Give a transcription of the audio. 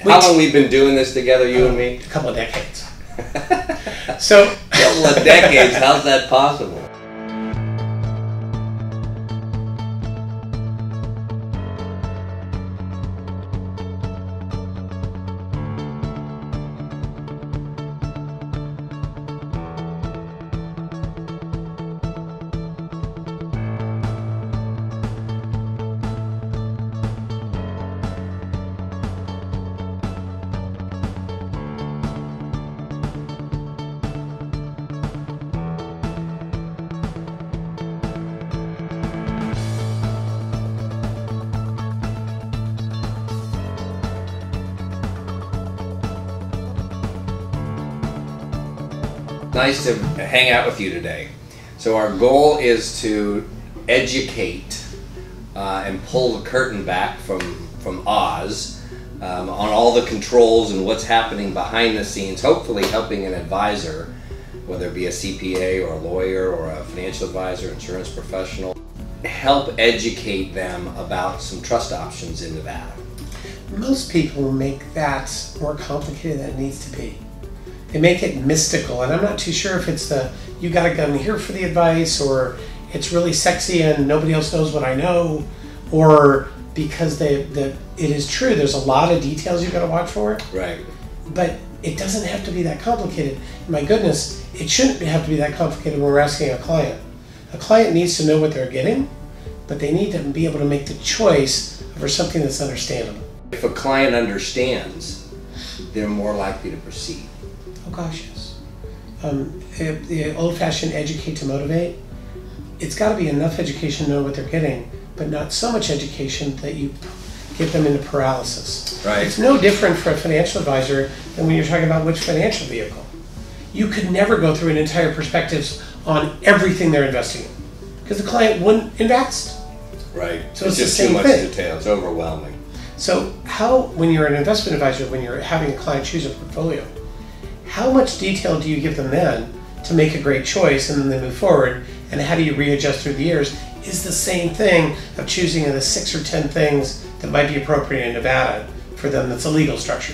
How long we've been doing this together, you and me? A couple of decades. So, a couple of decades. How's that possible? Nice to hang out with you today. So our goal is to educate and pull the curtain back from Oz on all the controls and what's happening behind the scenes, hopefully helping an advisor, whether it be a CPA or a lawyer or a financial advisor, insurance professional, help educate them about some trust options in Nevada. Most people make that more complicated than it needs to be. They make it mystical, and I'm not too sure if it's the you gotta come here for the advice, or it's really sexy and nobody else knows what I know, or because it is true, there's a lot of details you gotta watch for. Right. But it doesn't have to be that complicated. My goodness, it shouldn't have to be that complicated when we're asking a client. A client needs to know what they're getting, but they need to be able to make the choice for something that's understandable. If a client understands, they're more likely to proceed. Oh gosh, yes. The old-fashioned educate to motivate, it's got to be enough education to know what they're getting, but not so much education that you get them into paralysis. Right. It's no different for a financial advisor than when you're talking about which financial vehicle. You could never go through an entire perspectives on everything they're investing in, because the client wouldn't invest. Right. So it's just the same too much thing. detail. It's overwhelming. So how, when you're an investment advisor, when you're having a client choose a portfolio, how much detail do you give them then to make a great choice and then they move forward, and how do you readjust through the years is the same thing of choosing the 6 or 10 things that might be appropriate in Nevada for them that's a legal structure.